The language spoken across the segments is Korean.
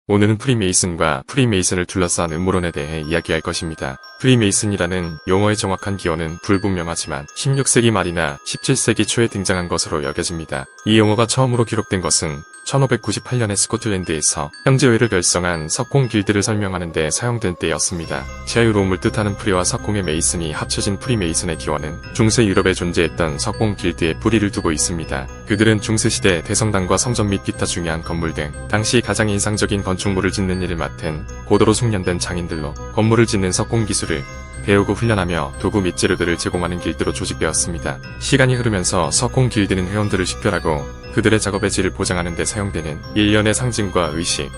오늘은 프리메이슨과 프리메이슨을 둘러싼 음모론에 대해 이야기할 것입니다. 프리메이슨이라는 용어의 정확한 기원은 불분명하지만 16세기 말이나 17세기 초에 등장한 것으로 여겨집니다. 이 용어가 처음으로 기록된 것은 1598년에 스코틀랜드에서 형제회를 결성한 석공 길드를 설명하는 데 사용된 때였습니다. 자유로움을 뜻하는 프리와 석공의 메이슨이 합쳐진 프리메이슨의 기원은 중세 유럽에 존재했던 석공 길드에 뿌리를 두고 있습니다. 그들은 중세시대 대성당과 성전 및 기타 중요한 건물 등 당시 가장 인상적인 건축물을 짓는 일을 맡은 고도로 숙련된 장인들로 건물을 짓는 석공 기술을 배우고 훈련하며 도구 및 재료들을 제공하는 길드로 조직되었습니다. 시간이 흐르면서 석공 길드는 회원들을 식별하고 그들의 작업의 질을 보장하는 데 사용되는 일련의 상징과 의식,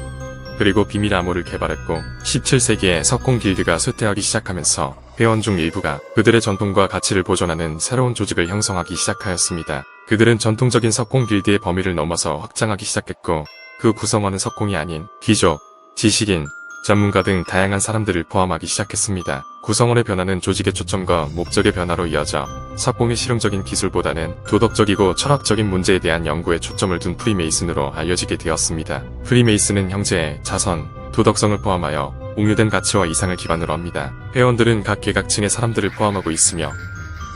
그리고 비밀 암호를 개발했고 17세기에 석공 길드가 쇠퇴하기 시작하면서 회원 중 일부가 그들의 전통과 가치를 보존하는 새로운 조직을 형성하기 시작하였습니다. 그들은 전통적인 석공 길드의 범위를 넘어서 확장하기 시작했고 그 구성원은 석공이 아닌 귀족, 지식인, 전문가 등 다양한 사람들을 포함하기 시작했습니다. 구성원의 변화는 조직의 초점과 목적의 변화로 이어져 석공의 실용적인 기술보다는 도덕적이고 철학적인 문제에 대한 연구에 초점을 둔 프리메이슨으로 알려지게 되었습니다. 프리메이슨은 형제, 자선, 도덕성을 포함하여 공유된 가치와 이상을 기반으로 합니다. 회원들은 각 계각층의 사람들을 포함하고 있으며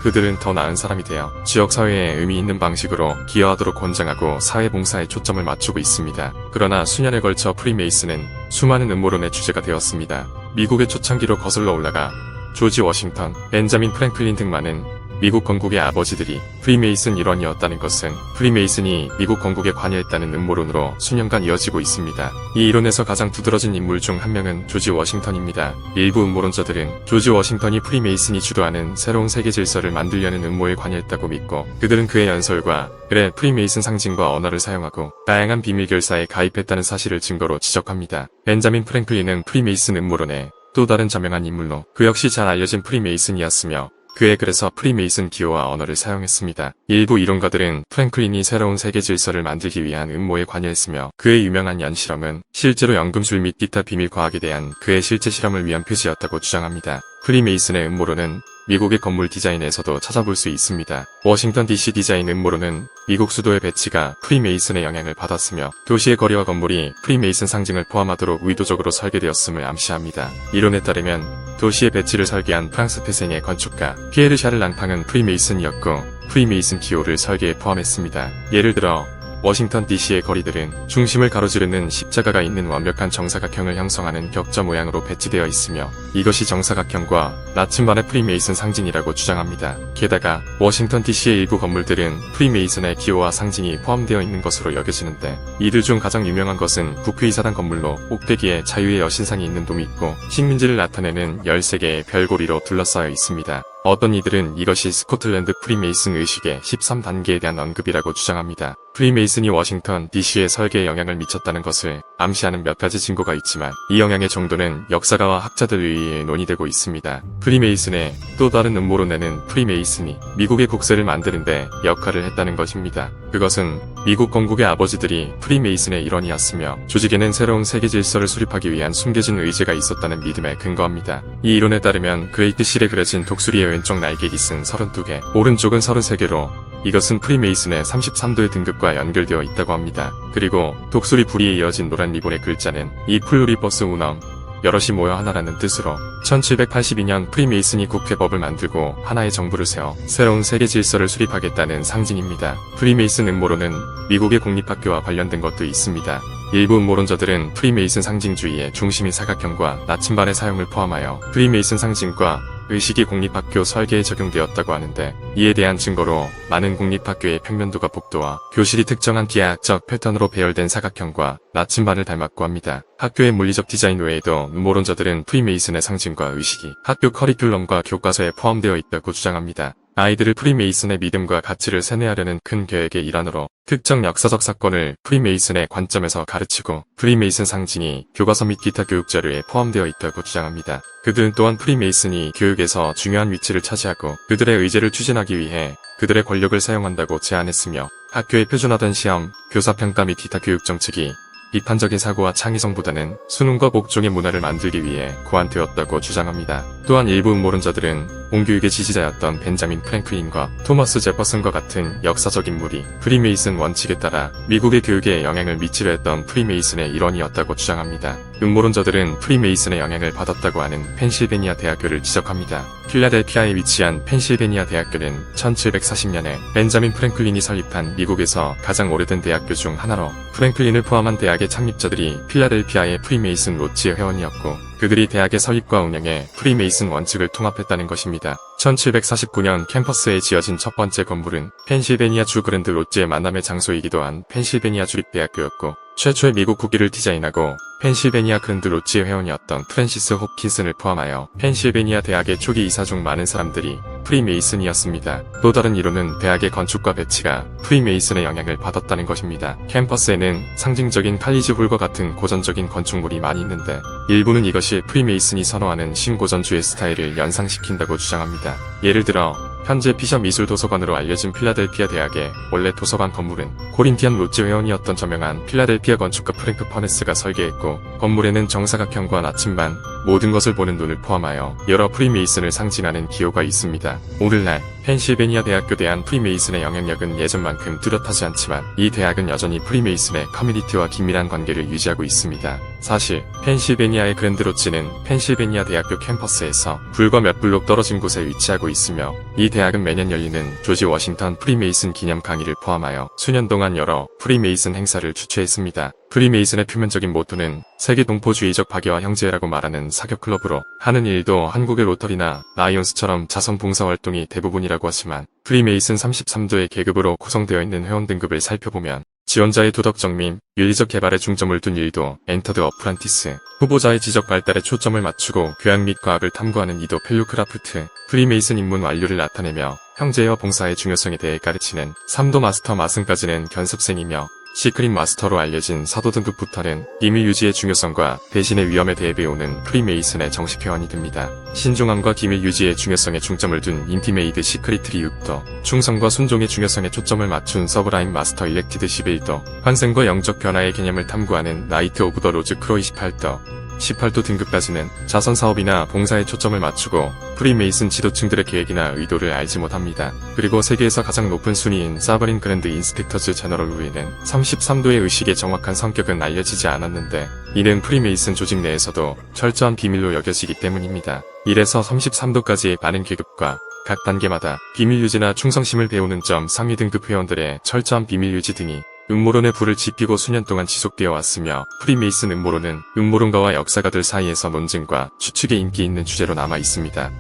그들은 더 나은 사람이 되어 지역사회에 의미 있는 방식으로 기여하도록 권장하고 사회봉사에 초점을 맞추고 있습니다. 그러나 수년에 걸쳐 프리메이슨은 수많은 음모론의 주제가 되었습니다. 미국의 초창기로 거슬러 올라가 조지 워싱턴, 벤자민 프랭클린 등 많은 미국 건국의 아버지들이 프리메이슨 일원이었다는 것은 프리메이슨이 미국 건국에 관여했다는 음모론으로 수년간 이어지고 있습니다. 이 이론에서 가장 두드러진 인물 중 한 명은 조지 워싱턴입니다. 일부 음모론자들은 조지 워싱턴이 프리메이슨이 주도하는 새로운 세계 질서를 만들려는 음모에 관여했다고 믿고 그들은 그의 연설과 프리메이슨 상징과 언어를 사용하고 다양한 비밀 결사에 가입했다는 사실을 증거로 지적합니다. 벤자민 프랭클린은 프리메이슨 음모론의 또 다른 저명한 인물로 그 역시 잘 알려진 프리메이슨이었으며 그의 글에서 프리메이슨 기호와 언어를 사용했습니다. 일부 이론가들은 프랭클린이 새로운 세계 질서를 만들기 위한 음모에 관여했으며 그의 유명한 연실험은 실제로 연금술 및 기타 비밀 과학에 대한 그의 실제 실험을 위한 표시였다고 주장합니다. 프리메이슨의 음모론은 미국의 건물 디자인에서도 찾아볼 수 있습니다. 워싱턴 DC 디자인 음모론은 미국 수도의 배치가 프리메이슨의 영향을 받았으며 도시의 거리와 건물이 프리메이슨 상징을 포함하도록 의도적으로 설계되었음을 암시합니다. 이론에 따르면 도시의 배치를 설계한 프랑스 태생의 건축가 피에르 샤를 랑팡은 프리메이슨이었고 프리메이슨 기호를 설계에 포함했습니다. 예를 들어 워싱턴 DC의 거리들은 중심을 가로지르는 십자가가 있는 완벽한 정사각형을 형성하는 격자 모양으로 배치되어 있으며 이것이 정사각형과 나침반의 프리메이슨 상징이라고 주장합니다. 게다가 워싱턴 DC의 일부 건물들은 프리메이슨의 기호와 상징이 포함되어 있는 것으로 여겨지는데 이들 중 가장 유명한 것은 국회의사당 건물로 꼭대기에 자유의 여신상이 있는 돔이 있고 식민지를 나타내는 13개의 별고리로 둘러싸여 있습니다. 어떤 이들은 이것이 스코틀랜드 프리메이슨 의식의 13단계에 대한 언급이라고 주장합니다. 프리메이슨이 워싱턴 DC의 설계에 영향을 미쳤다는 것을 암시하는 몇 가지 증거가 있지만 이 영향의 정도는 역사가와 학자들 의회에 논의되고 있습니다. 프리메이슨의 또 다른 음모론에는 프리메이슨이 미국의 국세를 만드는데 역할을 했다는 것입니다. 그것은 미국 건국의 아버지들이 프리메이슨의 일원이었으며 조직에는 새로운 세계 질서를 수립하기 위한 숨겨진 의지가 있었다는 믿음에 근거합니다. 이 이론에 따르면 그레이트실에 그려진 독수리의 왼쪽 날개 깃은 32개, 오른쪽은 33개로 이것은 프리메이슨의 33도의 등급과 연결되어 있다고 합니다. 그리고 독수리 부리에 이어진 노란 리본의 글자는 이 플루리버스 운엄, 여럿이 모여 하나라는 뜻으로 1782년 프리메이슨이 국회법을 만들고 하나의 정부를 세워 새로운 세계 질서를 수립하겠다는 상징입니다. 프리메이슨 음모론은 미국의 공립학교와 관련된 것도 있습니다. 일부 음모론자들은 프리메이슨 상징주의의 중심인 사각형과 나침반의 사용을 포함하여 프리메이슨 상징과 의식이 공립학교 설계에 적용되었다고 하는데 이에 대한 증거로 많은 공립학교의 평면도가 복도와 교실이 특정한 기하학적 패턴으로 배열된 사각형과 나침반을 닮았고 합니다. 학교의 물리적 디자인 외에도 음모론자들은 프리메이슨의 상징과 의식이 학교 커리큘럼과 교과서에 포함되어 있다고 주장합니다. 아이들을 프리메이슨의 믿음과 가치를 세뇌하려는 큰 계획의 일환으로 특정 역사적 사건을 프리메이슨의 관점에서 가르치고 프리메이슨 상징이 교과서 및 기타 교육 자료에 포함되어 있다고 주장합니다. 그들은 또한 프리메이슨이 교육에서 중요한 위치를 차지하고 그들의 의제를 추진하기 위해 그들의 권력을 사용한다고 제안했으며 학교에 표준화된 시험, 교사평가 및 기타 교육 정책이 비판적인 사고와 창의성보다는 수능과 복종의 문화를 만들기 위해 고안되었다고 주장합니다. 또한 일부 음모론자들은 공교육의 지지자였던 벤자민 프랭클린과 토머스 제퍼슨과 같은 역사적 인물이 프리메이슨 원칙에 따라 미국의 교육에 영향을 미치려 했던 프리메이슨의 일원이었다고 주장합니다. 음모론자들은 프리메이슨의 영향을 받았다고 하는 펜실베니아 대학교를 지적합니다. 필라델피아에 위치한 펜실베니아 대학교는 1740년에 벤자민 프랭클린이 설립한 미국에서 가장 오래된 대학교 중 하나로, 프랭클린을 포함한 대학의 창립자들이 필라델피아의 프리메이슨 로지의 회원이었고, 그들이 대학의 설립과 운영에 프리메이슨 원칙을 통합했다는 것입니다. 1749년 캠퍼스에 지어진 첫 번째 건물은 펜실베니아 주 그랜드 로지의 만남의 장소이기도 한 펜실베니아 주립대학교였고, 최초의 미국 국기를 디자인하고 펜실베니아 그랜드 로지의 회원이었던 프랜시스 홉킨슨을 포함하여 펜실베니아 대학의 초기 이사 중 많은 사람들이 프리메이슨이었습니다. 또 다른 이론은 대학의 건축과 배치가 프리메이슨의 영향을 받았다는 것입니다. 캠퍼스에는 상징적인 칼리지 홀과 같은 고전적인 건축물이 많이 있는데, 일부는 이것이 프리메이슨이 선호하는 신고전주의 스타일을 연상시킨다고 주장합니다. 예를 들어 현재 피셔 미술도서관으로 알려진 필라델피아 대학의 원래 도서관 건물은 코린티안 로지 회원이었던 저명한 필라델피아 건축가 프랭크 퍼네스가 설계했고, 건물에는 정사각형과 나침반, 모든 것을 보는 눈을 포함하여 여러 프리메이슨을 상징하는 기호가 있습니다. 오늘날 펜실베니아 대학교 대한 프리메이슨의 영향력은 예전만큼 뚜렷하지 않지만, 이 대학은 여전히 프리메이슨의 커뮤니티와 긴밀한 관계를 유지하고 있습니다. 사실 펜실베니아의 그랜드 로지는 펜실베니아 대학교 캠퍼스에서 불과 몇 블록 떨어진 곳에 위치하고 있으며, 이 대학은 매년 열리는 조지 워싱턴 프리메이슨 기념 강의를 포함하여 수년 동안 여러 프리메이슨 행사를 주최했습니다. 프리메이슨의 표면적인 모토는 세계 동포주의적 파괴와 형제라고 말하는 사교 클럽으로, 하는 일도 한국의 로터리나 라이온스처럼 자선 봉사 활동이 대부분이라고 하지만, 프리메이슨 33도의 계급으로 구성되어 있는 회원 등급을 살펴보면 지원자의 도덕적 및 윤리적 개발에 중점을 둔 일도 엔터드 어프란티스, 후보자의 지적 발달에 초점을 맞추고 교양 및 과학을 탐구하는 이도 펠류크라프트, 프리메이슨 입문 완료를 나타내며 형제와 봉사의 중요성에 대해 가르치는 3도 마스터 마슨까지는 견습생이며, 시크릿 마스터로 알려진 사도 등급부터는 비밀 유지의 중요성과 대신의 위험에 대해 배우는 프리메이슨의 정식 회원이 됩니다. 신중함과 기밀 유지의 중요성에 중점을 둔 인티메이드 시크릿 트리 6도, 충성과 순종의 중요성에 초점을 맞춘 서브라임 마스터 일렉티드 11도, 환생과 영적 변화의 개념을 탐구하는 나이트 오브 더 로즈 크로 28도, 18도 등급까지는 자선 사업이나 봉사에 초점을 맞추고 프리메이슨 지도층들의 계획이나 의도를 알지 못합니다. 그리고 세계에서 가장 높은 순위인 사버린 그랜드 인스펙터즈 제너럴 루이는 33도의 의식의 정확한 성격은 알려지지 않았는데, 이는 프리메이슨 조직 내에서도 철저한 비밀로 여겨지기 때문입니다. 1에서 33도까지의 많은 계급과 각 단계마다 비밀 유지나 충성심을 배우는 점 상위 등급 회원들의 철저한 비밀 유지 등이 음모론의 불을 지피고 수년 동안 지속되어 왔으며, 프리메이슨 음모론은 음모론가와 역사가들 사이에서 논쟁과 추측의 인기 있는 주제로 남아 있습니다.